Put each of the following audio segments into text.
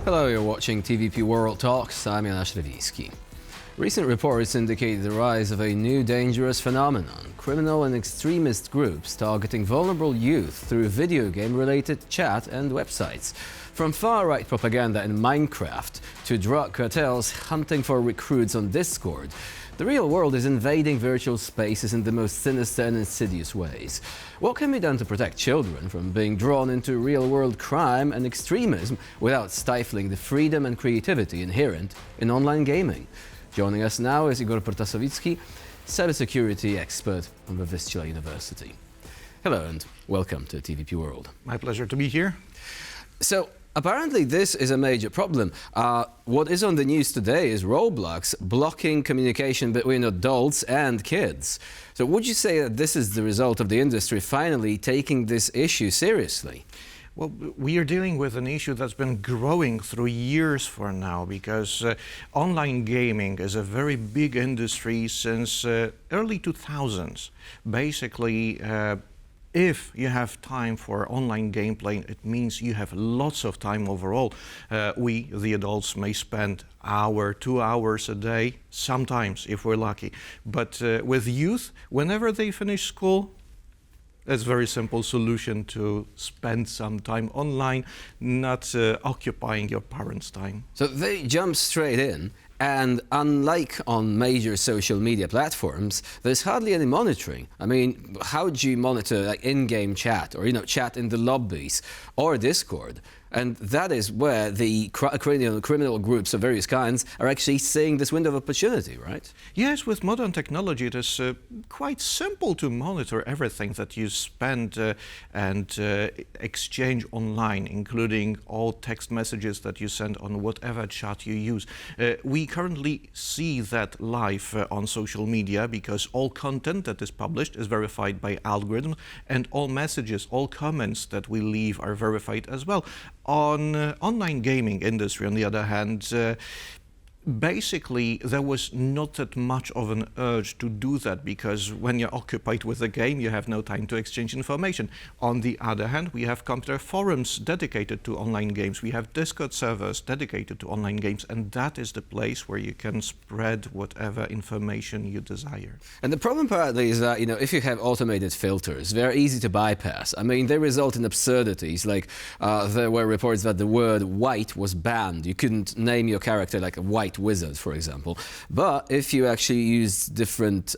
Hello, you're watching TVP World Talks. I'm Igor Protasowicki. Recent reports indicate the rise of a new dangerous phenomenon, criminal and extremist groups targeting vulnerable youth through video game-related chat and websites. From far-right propaganda in Minecraft to drug cartels hunting for recruits on Discord, the real world is invading virtual spaces in the most sinister and insidious ways. What can be done to protect children from being drawn into real-world crime and extremism without stifling the freedom and creativity inherent in online gaming? Joining us now is Igor Protasowicki, cybersecurity expert from the Vistula University. Hello and welcome to TVP World. My pleasure to be here. So, apparently this is a major problem. What is on the news today is Roblox blocking communication between adults and kids. So would you say that this is the result of the industry finally taking this issue seriously? Well, we are dealing with an issue that's been growing through years for now, because online gaming is a very big industry since early 2000s. Basically, if you have time for online gameplay, it means you have lots of time overall. We, the adults, may spend hour, 2 hours a day, sometimes if we're lucky. But with youth, whenever they finish school, it's a very simple solution to spend some time online, not occupying your parents' time. So they jump straight in, and unlike on major social media platforms, there's hardly any monitoring. I mean, how do you monitor like in-game chat or chat in the lobbies or Discord? And that is where the criminal groups of various kinds are actually seeing this window of opportunity, right? Yes, with modern technology it is quite simple to monitor everything that you spend and exchange online, including all text messages that you send on whatever chat you use. We currently see that live on social media because all content that is published is verified by algorithms, and all messages, all comments that we leave are verified as well. On online gaming industry, on the other hand, basically there was not that much of an urge to do that, because when you're occupied with a game you have no time to exchange information. On the other hand, we have computer forums dedicated to online games, we have Discord servers dedicated to online games, and that is the place where you can spread whatever information you desire. And the problem partly is that, if you have automated filters, they're easy to bypass. I mean, they result in absurdities, like there were reports that the word white was banned. You couldn't name your character like a white wizard, for example. But if you actually use different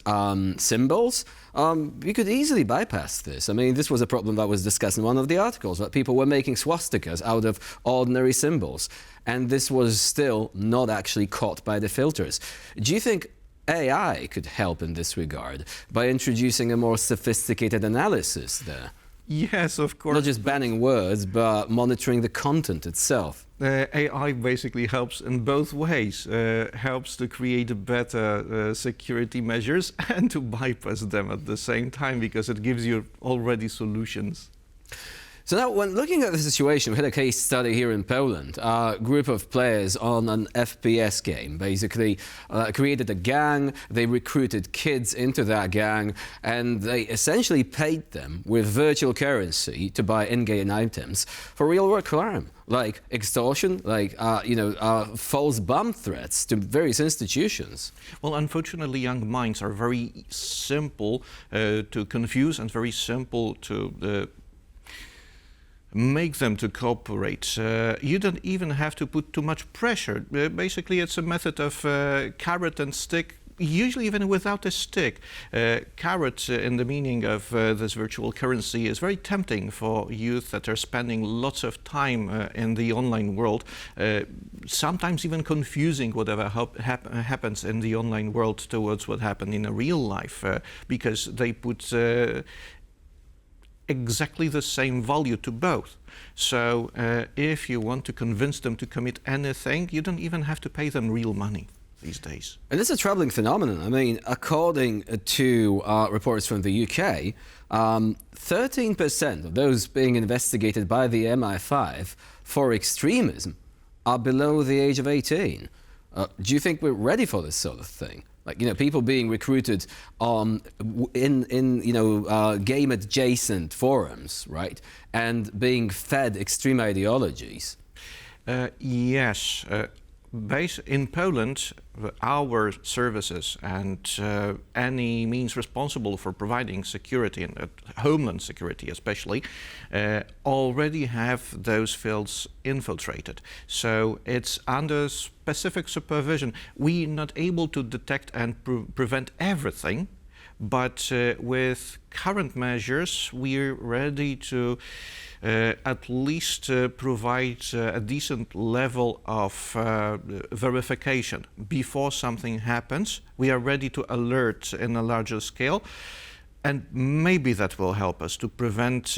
symbols, you could easily bypass this. I mean, this was a problem that was discussed in one of the articles, that people were making swastikas out of ordinary symbols. And this was still not actually caught by the filters. Do you think AI could help in this regard by introducing a more sophisticated analysis there? Yes, of course. Not just banning words, but monitoring the content itself. AI basically helps in both ways. Helps to create better security measures and to bypass them at the same time, because it gives you already solutions. So now, when looking at the situation, we had a case study here in Poland. A group of players on an FPS game basically created a gang, they recruited kids into that gang, and they essentially paid them with virtual currency to buy in-game items for real-world crime, like extortion, like false bomb threats to various institutions. Well, unfortunately, young minds are very simple to confuse and very simple to make them to cooperate. You don't even have to put too much pressure. Basically, it's a method of carrot and stick, usually even without a stick. Carrot, in the meaning of this virtual currency, is very tempting for youth that are spending lots of time in the online world, sometimes even confusing whatever happens in the online world towards what happened in a real life, because they put exactly the same value to both. So if you want to convince them to commit anything, you don't even have to pay them real money these days. And this is a troubling phenomenon. I mean, according to reports from the UK, 13% of those being investigated by the MI5 for extremism are below the age of 18. Do you think we're ready for this sort of thing? Like, people being recruited in game-adjacent forums, right? And being fed extreme ideologies. Yes. In Poland, our services and any means responsible for providing security, and homeland security especially, already have those fields infiltrated. So it's under specific supervision. We're not able to detect and prevent everything, but with current measures, we're ready to at least provide a decent level of verification before something happens. We are ready to alert in a larger scale, and maybe that will help us to prevent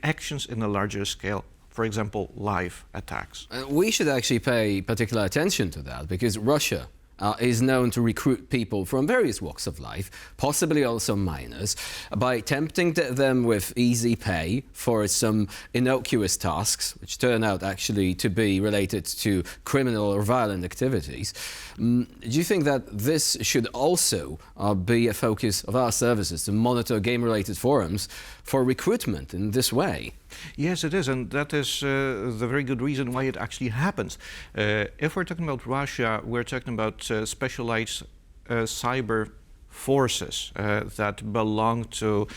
actions in a larger scale. For example, live attacks. We should actually pay particular attention to that, because Russia is known to recruit people from various walks of life, possibly also minors, by tempting them with easy pay for some innocuous tasks, which turn out actually to be related to criminal or violent activities. Do you think that this should also be a focus of our services, to monitor game-related forums for recruitment in this way? Yes, it is, and that is the very good reason why it actually happens. If we're talking about Russia, we're talking about specialized cyber forces that belong to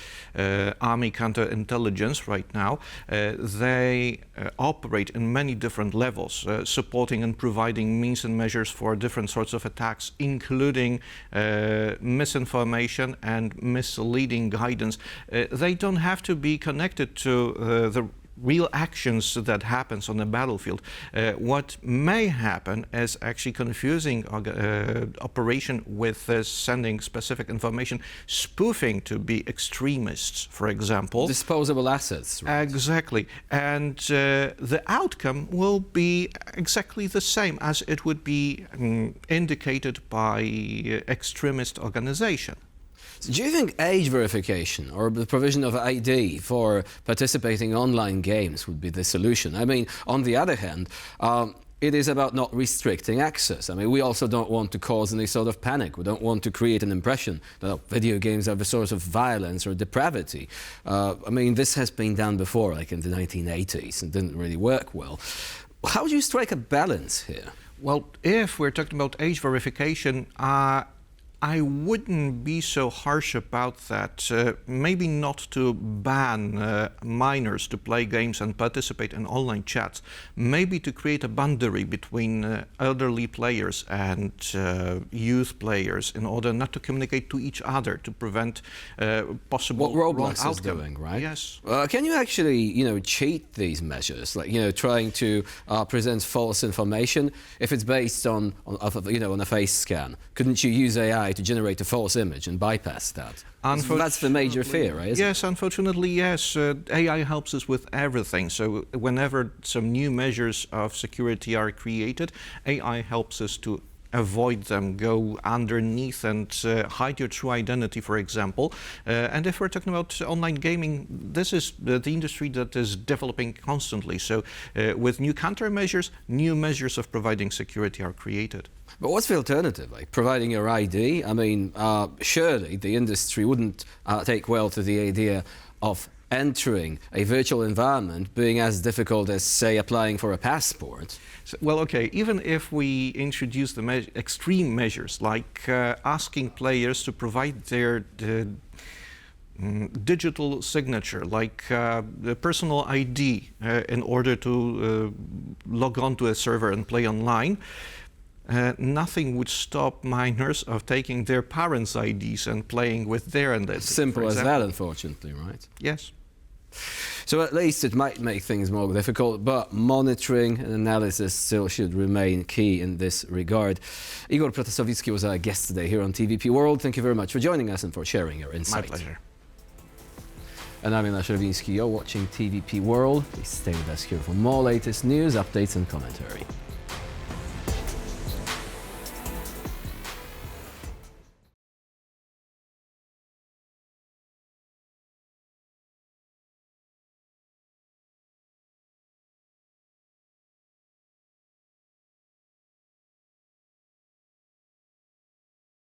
army counterintelligence right now. They operate in many different levels, supporting and providing means and measures for different sorts of attacks, including misinformation and misleading guidance. They don't have to be connected to the real actions that happens on the battlefield. What may happen is actually confusing operation with sending specific information, spoofing to be extremists, for example. Disposable assets. Right? Exactly. And the outcome will be exactly the same as it would be indicated by extremist organization. So do you think age verification or the provision of ID for participating in online games would be the solution? I mean, on the other hand, it is about not restricting access. I mean, we also don't want to cause any sort of panic. We don't want to create an impression that video games are the source of violence or depravity. I mean, this has been done before, like in the 1980s, and didn't really work well. How do you strike a balance here? Well, if we're talking about age verification, I wouldn't be so harsh about that. Maybe not to ban minors to play games and participate in online chats. Maybe to create a boundary between elderly players and youth players in order not to communicate to each other, to prevent possible what wrong Roblox outcome. is doing, right? Yes. Can you actually, cheat these measures? Like, trying to present false information if it's based on a face scan? Couldn't you use AI to generate a false image and bypass that? That's the major fear, right? Yes, unfortunately, yes. AI helps us with everything. So whenever some new measures of security are created, AI helps us to avoid them, go underneath and hide your true identity, for example. And if we're talking about online gaming, this is the industry that is developing constantly. So with new countermeasures, new measures of providing security are created. But what's the alternative? Like providing your ID? I mean, surely the industry wouldn't take well to the idea of entering a virtual environment being as difficult as, say, applying for a passport. Well, okay, even if we introduce the extreme measures, like asking players to provide their digital signature, like the personal ID, in order to log on to a server and play online, nothing would stop minors of taking their parents' IDs and playing with their identity. Simple as that, unfortunately, right? Yes. So at least it might make things more difficult, but monitoring and analysis still should remain key in this regard. Igor Protasowicki was our guest today here on TVP World. Thank you very much for joining us and for sharing your insight. My pleasure. And I'm Igor Protasowicki. You're watching TVP World. Please stay with us here for more latest news, updates and commentary.